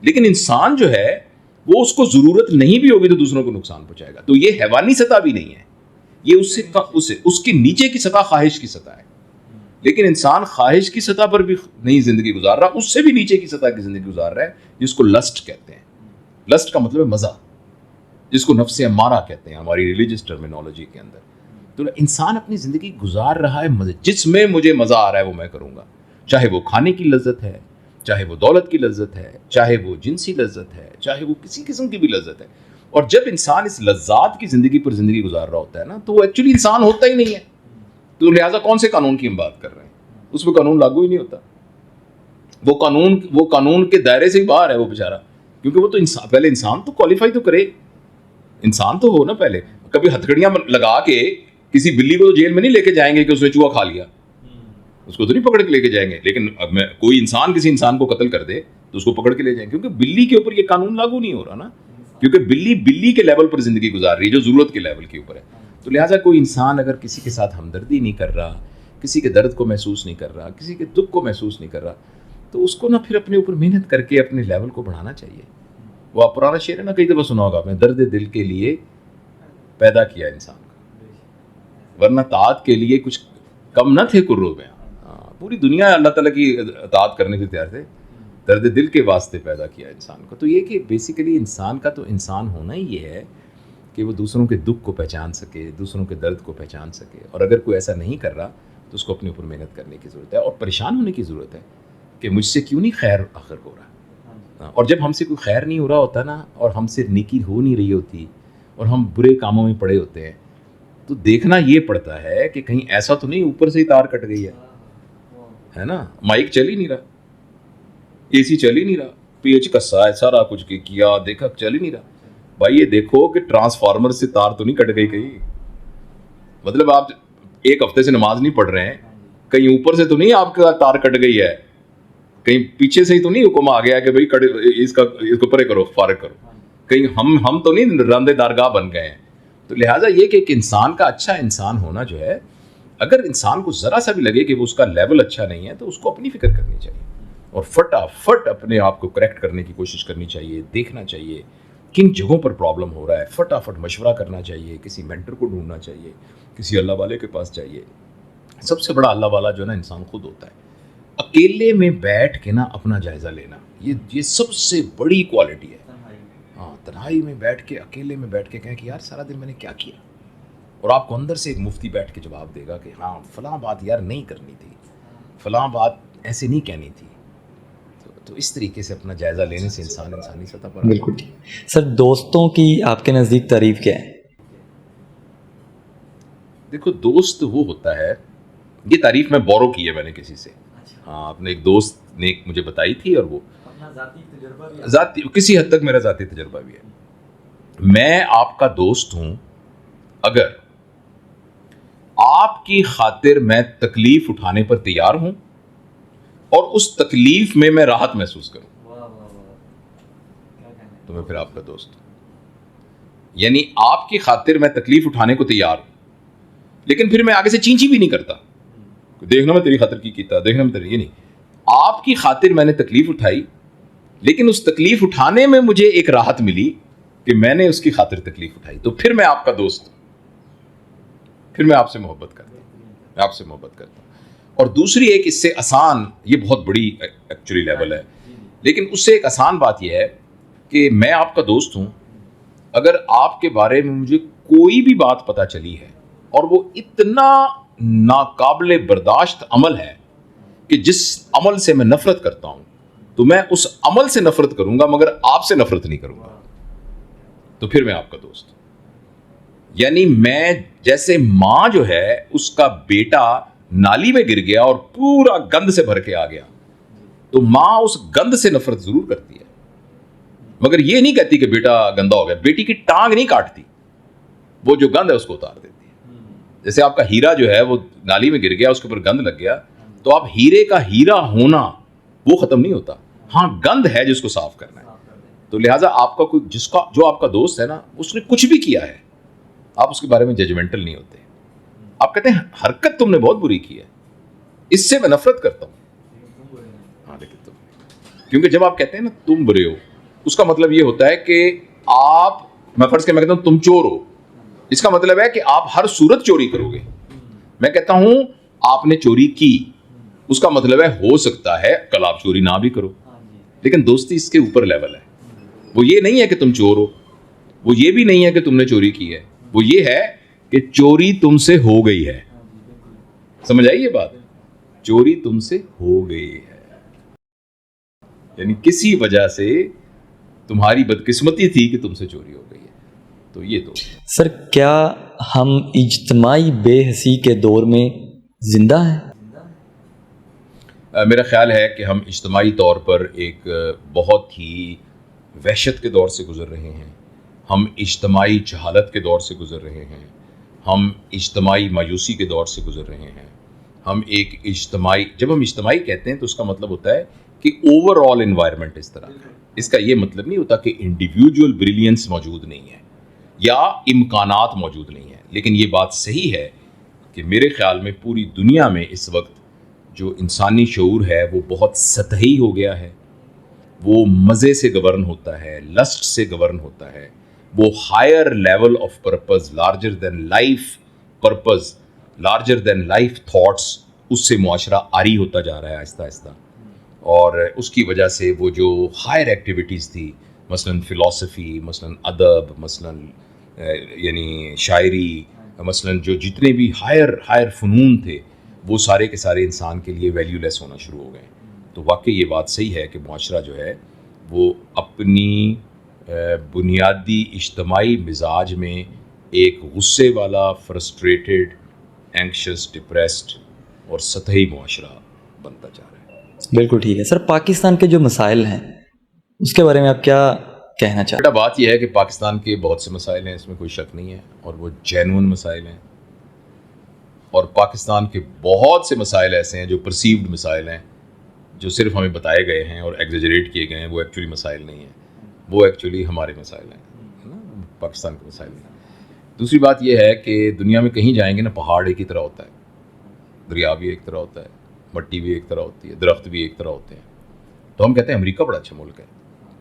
Speaker 1: لیکن انسان جو ہے وہ اس کو ضرورت نہیں بھی ہوگی تو دوسروں کو نقصان پہنچائے گا. تو یہ حیوانی سطح بھی نہیں ہے، یہ اس کی نیچے کی سطح خواہش کی سطح ہے. لیکن انسان خواہش کی سطح پر بھی نہیں زندگی گزار رہا، اس سے بھی نیچے کی سطح کی زندگی گزار رہا ہے، جس کو لسٹ کہتے ہیں. لسٹ کا مطلب ہے مزہ، جس کو نفس امارہ کہتے ہیں ہماری ریلیجس ٹرمینالوجی کے اندر. تو انسان اپنی زندگی گزار رہا ہے مزے، جس میں مجھے مزہ آ رہا ہے وہ میں کروں گا، چاہے وہ کھانے کی لذت ہے، چاہے وہ دولت کی لذت ہے، چاہے وہ جنسی لذت ہے، چاہے وہ کسی قسم کی بھی لذت ہے. اور جب انسان اس لذات کی زندگی پر زندگی گزار رہا ہوتا ہے نا تو وہ ایکچولی انسان ہوتا ہی نہیں ہے. تو لہٰذا کون سے قانون کی ہم بات کر رہے ہیں؟ اس میں قانون لاگو ہی نہیں ہوتا. وہ قانون کے دائرے سے ہی باہر ہے وہ بیچارہ، کیونکہ وہ تو پہلے انسان تو کوالیفائی تو کرے، انسان تو ہو نا. پہلے کبھی ہتھکڑیاں لگا کے کسی بلی کو تو جیل میں نہیں لے کے جائیں گے کہ اس نے چوہا کھا لیا، اس کو تو نہیں پکڑ کے لے کے جائیں گے. لیکن اب میں کوئی انسان کسی انسان کو قتل کر دے تو اس کو پکڑ کے لے جائیں گے، کیونکہ بلی کے اوپر یہ قانون لاگو نہیں ہو رہا نا، کیونکہ بلی کے لیول پر زندگی گزار رہی ہے جو ضرورت کے لیول کے اوپر ہے. تو لہٰذا کوئی انسان اگر کسی کے ساتھ ہمدردی نہیں کر رہا، کسی کے درد کو محسوس نہیں کر رہا، کسی کے دکھ کو محسوس نہیں کر رہا، تو اس کو نا پھر اپنے اوپر محنت کر کے اپنے لیول کو بڑھانا چاہیے. وہ پرانا شعر ہے نا، کئی دفعہ سنا ہوگا آپ نے، درد دل کے لیے پیدا کیا انسان کو، ورنہ طاعت کے لیے کچھ کم نہ تھے کرو میں. پوری دنیا اللہ تعالیٰ کی اطاعت کرنے کے تیار تھے، درد دل کے واسطے پیدا کیا انسان کو. تو یہ کہ بیسیکلی انسان کا تو انسان ہونا ہی یہ ہے کہ وہ دوسروں کے دکھ کو پہچان سکے، دوسروں کے درد کو پہچان سکے. اور اگر کوئی ایسا نہیں کر رہا تو اس کو اپنے اوپر محنت کرنے کی ضرورت ہے اور پریشان ہونے کی ضرورت ہے کہ مجھ سے کیوں نہیں خیر آخر ہو رہا. اور جب ہم سے کوئی خیر نہیں ہو رہا ہوتا نا، اور ہم سے نیکی ہو نہیں رہی ہوتی، اور ہم برے کاموں میں پڑے ہوتے ہیں، تو دیکھنا یہ پڑتا ہے کہ کہیں ایسا تو نہیں اوپر سے ہی تار کٹ گئی ہے نا, مائک چل ہی نہیں رہا, اے سی چل ہی نہیں رہا, پی ایچ کسا ہے, سارا کچھ کیا دیکھا چل ہی نہیں رہا. بھائی یہ دیکھو کہ ٹرانسفارمر سے تار تو نہیں کٹ گئی کہیں, مطلب آپ ایک ہفتے سے نماز نہیں پڑھ رہے ہیں, کہیں اوپر سے تو نہیں آپ کا تار کٹ گئی ہے, کہیں پیچھے سے ہی تو نہیں حکم آ گیا کہ بھائی اس کو پرے کرو, فارغ کرو, کہیں ہم تو نہیں رندے دارگاہ بن گئے ہیں. تو لہٰذا یہ کہ ایک انسان کا اچھا انسان ہونا جو ہے, اگر انسان کو ذرا سا بھی لگے کہ وہ اس کا لیول اچھا نہیں ہے تو اس کو اپنی فکر کرنی چاہیے اور فٹافٹ اپنے آپ کو کریکٹ کرنے کی کوشش کرنی چاہیے, دیکھنا چاہیے کن جگہوں پر پرابلم ہو رہا ہے, فٹافٹ مشورہ کرنا چاہیے, کسی مینٹر کو ڈھونڈنا چاہیے, کسی اللہ والے کے پاس جائیے. سب سے بڑا اللہ والا جو ہے نا انسان خود ہوتا ہے. اکیلے میں بیٹھ کے نا اپنا جائزہ لینا, یہ سب سے بڑی کوالٹی ہے. ہاں, تنہائی میں بیٹھ کے, اکیلے میں بیٹھ کے کہیں کہ یار سارا دن میں نے کیا کیا, اور آپ کو اندر سے ایک مفتی بیٹھ کے جواب دے گا کہ ہاں فلاں بات یار نہیں کرنی تھی, فلاں بات ایسے نہیں کہنی تھی. تو اس طریقے سے اپنا جائزہ لینے سے انسان انسانی سطح پر
Speaker 2: بالکل ٹھیک. سر دوستوں کی آپ کے نزدیک تعریف کیا ہے؟
Speaker 1: دیکھو دوست وہ ہوتا ہے, یہ تعریف میں بورو کی ہے میں نے کسی سے. ہاں, اپنے ایک دوست نے مجھے بتائی تھی, اور وہ ذاتی کسی حد تک میرا ذاتی تجربہ بھی ہے. میں آپ کا دوست ہوں اگر آپ کی خاطر میں تکلیف اٹھانے پر تیار ہوں اور اس تکلیف میں راحت محسوس کروں, تو میں پھر آپ کا دوست ہوں. یعنی آپ کی خاطر میں تکلیف اٹھانے کو تیار ہوں, لیکن پھر میں آگے سے چینچی بھی نہیں کرتا, دیکھنا میں تیری خاطر کی کیتا, دیکھنا میں تیری, یہ نہیں. آپ کی خاطر میں نے تکلیف اٹھائی, لیکن اس تکلیف اٹھانے میں مجھے ایک راحت ملی کہ میں نے اس کی خاطر تکلیف اٹھائی, تو پھر میں آپ کا دوست ہوں, پھر میں آپ سے محبت کرتا ہوں, میں آپ سے محبت کرتا ہوں. اور دوسری ایک اس سے آسان, یہ بہت بڑی ایکچولی لیول ہے, لیکن اس سے ایک آسان بات یہ ہے کہ میں آپ کا دوست ہوں اگر آپ کے بارے میں مجھے کوئی بھی بات پتہ چلی ہے اور وہ اتنا ناقابل برداشت عمل ہے کہ جس عمل سے میں نفرت کرتا ہوں, تو میں اس عمل سے نفرت کروں گا مگر آپ سے نفرت نہیں کروں گا, تو پھر میں آپ کا دوست ہوں. یعنی میں جیسے ماں جو ہے اس کا بیٹا نالی میں گر گیا اور پورا گند سے بھر کے آ گیا, تو ماں اس گند سے نفرت ضرور کرتی ہے مگر یہ نہیں کہتی کہ بیٹا گندا ہو گیا. بیٹی کی ٹانگ نہیں کاٹتی, وہ جو گند ہے اس کو اتار دیتی ہے. جیسے آپ کا ہیرا جو ہے وہ نالی میں گر گیا, اس کے اوپر گند لگ گیا, تو آپ ہیرے کا ہیرا ہونا وہ ختم نہیں ہوتا, ہاں گند ہے جس کو صاف کرنا ہے. تو لہٰذا آپ کا کوئی جو آپ کا دوست ہے نا, اس نے کچھ بھی کیا ہے, آپ اس کے بارے میں ججمنٹل نہیں ہوتے. آپ کہتے ہیں حرکت تم نے بہت بری کی ہے, اس سے میں نفرت کرتا ہوں. ہاں لیکن تم, کیونکہ جب آپ کہتے ہیں نا تم برے ہو, اس کا مطلب یہ ہوتا ہے کہ آپ, میں فرض کے میں کہتا ہوں تم چور ہو, اس کا مطلب ہے کہ آپ ہر صورت چوری کرو گے. میں کہتا ہوں آپ نے چوری کی, اس کا مطلب ہے ہو سکتا ہے کل آپ چوری نہ بھی کرو, لیکن دوستی اس کے اوپر لیول ہے. وہ یہ نہیں ہے کہ تم چور ہو, وہ یہ بھی نہیں ہے کہ تم نے چوری کی ہے, وہ یہ ہے کہ چوری تم سے ہو گئی ہے. سمجھ آئی یہ بات, چوری تم سے ہو گئی ہے, یعنی کسی وجہ سے تمہاری بدقسمتی تھی کہ تم سے چوری ہو گئی ہے. تو یہ تو
Speaker 2: سر کیا ہم اجتماعی بے حسی کے دور میں زندہ ہیں؟
Speaker 1: میرا خیال ہے کہ ہم اجتماعی طور پر ایک بہت ہی وحشت کے دور سے گزر رہے ہیں, ہم اجتماعی جہالت کے دور سے گزر رہے ہیں, ہم اجتماعی مایوسی کے دور سے گزر رہے ہیں. ہم ایک اجتماعی, جب ہم اجتماعی کہتے ہیں تو اس کا مطلب ہوتا ہے کہ اوور آل انوائرمنٹ اس طرح ہے. اس کا یہ مطلب نہیں ہوتا کہ انڈیویجول بریلینس موجود نہیں ہے یا امکانات موجود نہیں ہیں, لیکن یہ بات صحیح ہے کہ میرے خیال میں پوری دنیا میں اس وقت جو انسانی شعور ہے وہ بہت سطحی ہو گیا ہے, وہ مزے سے گورن ہوتا ہے, لسٹ سے گورن ہوتا ہے, وہ higher level of purpose, larger than life purpose, larger than life thoughts, اس سے معاشرہ عاری ہوتا جا رہا ہے آہستہ آہستہ. اور اس کی وجہ سے وہ جو ہائر ایکٹیویٹیز تھی, مثلاً فلاسفی, مثلاً ادب, مثلاً یعنی شاعری, مثلاً جو جتنے بھی ہائر فنون تھے, وہ سارے کے سارے انسان کے لیے ویلیو لیس ہونا شروع ہو گئے. تو واقعی یہ بات صحیح ہے کہ معاشرہ جو ہے وہ اپنی بنیادی اجتماعی مزاج میں ایک غصے والا، فرسٹریٹڈ، اینکشس، ڈپریسڈ اور سطحی معاشرہ بنتا جا رہا ہے.
Speaker 2: بالکل ٹھیک ہے سر. پاکستان کے جو مسائل ہیں اس کے بارے میں آپ کیا کہنا چاہتے
Speaker 1: بیٹا بات یہ ہے کہ پاکستان کے بہت سے مسائل ہیں، اس میں کوئی شک نہیں ہے، اور وہ جینون مسائل ہیں. اور پاکستان کے بہت سے مسائل ایسے ہیں جو پرسیوڈ مسائل ہیں، جو صرف ہمیں بتائے گئے ہیں اور ایگزیجریٹ کیے گئے ہیں. وہ ایکچولی مسائل نہیں ہیں، وہ ایکچولی ہمارے مسائل ہیں، پاکستان کے مسائل نہیں. دوسری بات یہ ہے کہ دنیا میں کہیں جائیں گے نا، پہاڑ ایک ہی طرح ہوتا ہے، دریا بھی ایک طرح ہوتا ہے، مٹی بھی ایک طرح ہوتی ہے، درخت بھی ایک طرح ہوتے ہیں. تو ہم کہتے ہیں امریکہ بڑا اچھا ملک ہے.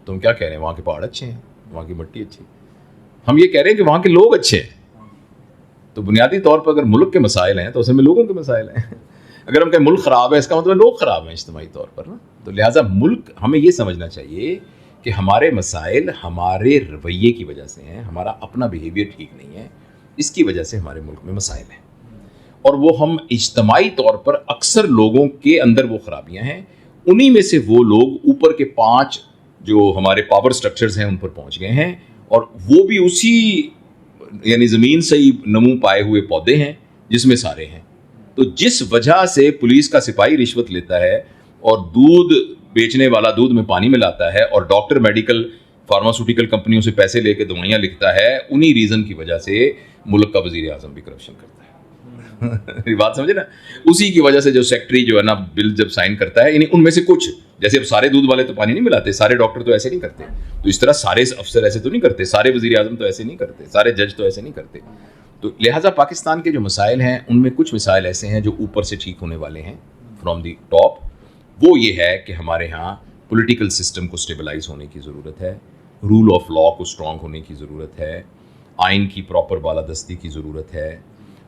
Speaker 1: تو ہم کیا کہہ رہے ہیں؟ وہاں کے پہاڑ اچھے ہیں، وہاں کی مٹی اچھی. ہم یہ کہہ رہے ہیں کہ وہاں کے لوگ اچھے ہیں. تو بنیادی طور پر اگر ملک کے مسائل ہیں تو اصل میں لوگوں کے مسائل ہیں. اگر ہم کہیں ملک خراب ہے، اس کا مطلب لوگ خراب ہیں اجتماعی طور پر نا. تو لہٰذا ملک، ہمیں یہ سمجھنا چاہیے کہ ہمارے مسائل ہمارے رویے کی وجہ سے ہیں، ہمارا اپنا بیہیویئر ٹھیک نہیں ہے، اس کی وجہ سے ہمارے ملک میں مسائل ہیں. اور وہ ہم اجتماعی طور پر اکثر لوگوں کے اندر وہ خرابیاں ہیں، انہی میں سے وہ لوگ اوپر کے 5 جو ہمارے پاور سٹرکچرز ہیں ان پر پہنچ گئے ہیں، اور وہ بھی اسی یعنی زمین سے ہی نمو پائے ہوئے پودے ہیں جس میں سارے ہیں. تو جس وجہ سے پولیس کا سپاہی رشوت لیتا ہے اور دودھ بیچنے والا دودھ میں پانی ملاتا ہے اور ڈاکٹر میڈیکل فارماسوٹیکل کمپنیوں سے پیسے لے کے دوائیاں لکھتا ہے، انہی ریزن کی وجہ سے ملک کا وزیر اعظم بھی کرپشن کرتا ہے. یہ بات سمجھے نا. اسی کی وجہ سے جو سیکٹری جو ہے نا بل جب سائن کرتا ہے، یعنی ان میں سے کچھ، جیسے اب سارے دودھ والے تو پانی نہیں ملاتے، سارے ڈاکٹر تو ایسے نہیں کرتے، تو اس طرح سارے افسر ایسے تو نہیں کرتے، سارے وزیر اعظم تو ایسے نہیں کرتے، سارے جج تو ایسے نہیں کرتے. تو لہٰذا پاکستان کے جو مسائل ہیں ان میں کچھ مسائل ایسے ہیں جو اوپر سے ٹھیک ہونے والے ہیں فرام دی ٹاپ. وہ یہ ہے کہ ہمارے ہاں پولیٹیکل سسٹم کو اسٹیبلائز ہونے کی ضرورت ہے، رول آف لا کو اسٹرانگ ہونے کی ضرورت ہے، آئین کی پراپر بالادستی کی ضرورت ہے،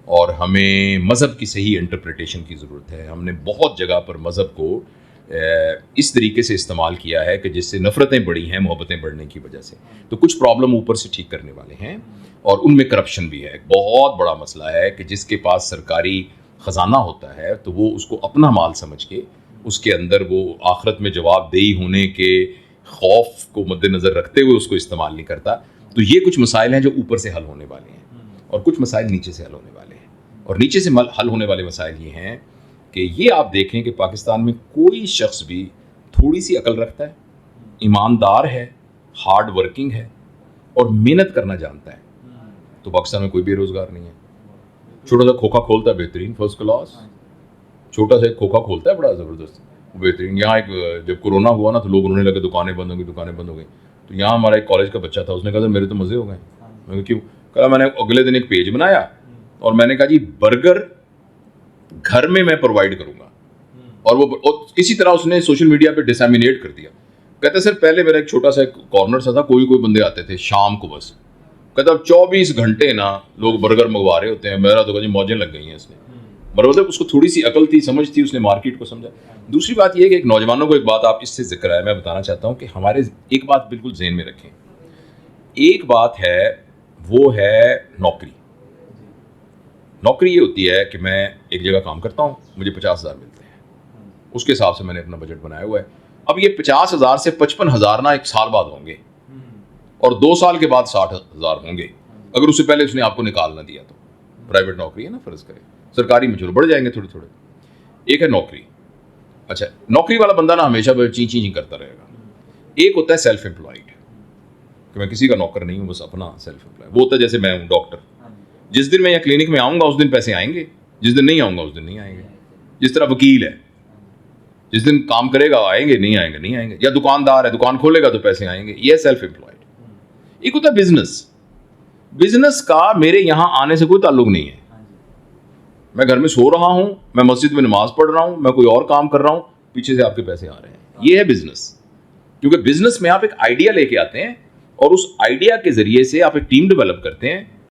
Speaker 1: اور ہمیں مذہب کی صحیح انٹرپریٹیشن کی ضرورت ہے. ہم نے بہت جگہ پر مذہب کو اس طریقے سے استعمال کیا ہے کہ جس سے نفرتیں بڑھی ہیں محبتیں بڑھنے کی وجہ سے. تو کچھ پرابلم اوپر سے ٹھیک کرنے والے ہیں، اور ان میں کرپشن بھی ہے. ایک بہت بڑا مسئلہ ہے کہ جس کے پاس سرکاری خزانہ ہوتا ہے تو وہ اس کو اپنا مال سمجھ کے اس کے اندر وہ آخرت میں جواب دہی ہونے کے خوف کو مد نظر رکھتے ہوئے اس کو استعمال نہیں کرتا. تو یہ کچھ مسائل ہیں جو اوپر سے حل ہونے والے ہیں، اور کچھ مسائل نیچے سے حل ہونے والے ہیں. اور نیچے سے حل ہونے والے مسائل یہ ہیں کہ یہ آپ دیکھیں کہ پاکستان میں کوئی شخص بھی تھوڑی سی عقل رکھتا ہے، ایماندار ہے، ہارڈ ورکنگ ہے اور محنت کرنا جانتا ہے، تو پاکستان میں کوئی بے روزگار نہیں ہے. چھوٹا سا کھوکھا کھولتا ہے بہترین، فرسٹ کلاس، چھوٹا سا ایک کھوکھا کھولتا ہے بڑا زبردست بہترین. یہاں ایک جب کورونا ہوا نا تو لوگ رونے لگے، دکانیں بند ہو گئی، دکانیں بند ہو گئی. تو یہاں ہمارا ایک کالج کا بچہ تھا، اس نے کہا میرے تو مزے ہو گئے. میں نے کیوں؟ کہا میں نے اگلے دن ایک پیج بنایا اور میں نے کہا جی برگر گھر میں پرووائڈ کروں گا، اور وہ کسی طرح اس نے سوشل میڈیا پہ ڈسیمینیٹ کر دیا. کہتا سر پہلے میرا ایک چھوٹا سا ایک کارنر سا تھا، کوئی بندے آتے تھے شام کو بس. کہتا اب 24 گھنٹے نا لوگ برگر منگوا رہے ہوتے ہیں. میرا تو کہا جی موجیں لگ گئی ہیں اس نے. مطلب اس کو تھوڑی سی عقل تھی، سمجھ تھی، اس نے مارکیٹ کو سمجھا. دوسری بات یہ ہے کہ ایک نوجوانوں کو ایک بات آپ اس سے ذکر ہے میں بتانا چاہتا ہوں کہ ہمارے ایک بات بالکل ذہن میں رکھیں. ایک بات ہے وہ ہے نوکری. نوکری یہ ہوتی ہے کہ میں ایک جگہ کام کرتا ہوں، مجھے 50,000 ملتے ہیں، اس کے حساب سے میں نے اپنا بجٹ بنایا ہوا ہے. اب یہ 50,000 سے 55,000 نا ایک سال بعد ہوں گے، اور 2 سال کے بعد 60,000 ہوں گے اگر اس سے پہلے اس نے آپ کو نکال نہ دیا تو. پرائیویٹ نوکری ہے نا، فرض کرے سرکاری میں چلو بڑھ جائیں گے تھوڑے تھوڑے. ایک ہے نوکری. اچھا نوکری والا بندہ نا ہمیشہ چی چی کرتا رہے گا. ایک ہوتا ہے سیلف امپلائڈ کہ میں کسی کا نوکر نہیں ہوں، بس اپنا سیلف امپلائڈ. وہ ہوتا ہے جیسے میں ہوں ڈاکٹر، جس دن میں یہاں کلینک میں آؤں گا اس دن پیسے آئیں گے، جس دن نہیں آؤں گا اس دن نہیں آئیں گے. جس طرح وکیل ہے، جس دن کام کرے گا آئیں گے، نہیں آئیں گے نہیں آئیں گے. یا دکاندار ہے، دکان کھولے گا تو پیسے آئیں گے. یہ سیلف امپلائڈ. ایک ہوتا ہے بزنس. بزنس کا میرے یہاں آنے سے کوئی تعلق نہیں ہے. میں گھر میں سو رہا ہوں، میں مسجد میں نماز پڑھ رہا ہوں، میں کوئی اور کام کر رہا ہوں، پیچھے سے آپ کے پیسے آ رہے ہیں. یہ ہے بزنس. کیونکہ بزنس میں آپ ایک آئیڈیا لے کے آتے ہیں اور اس آئیڈیا کے ذریعے سے آپ ایک ٹیم ڈیولپ کرتے ہیں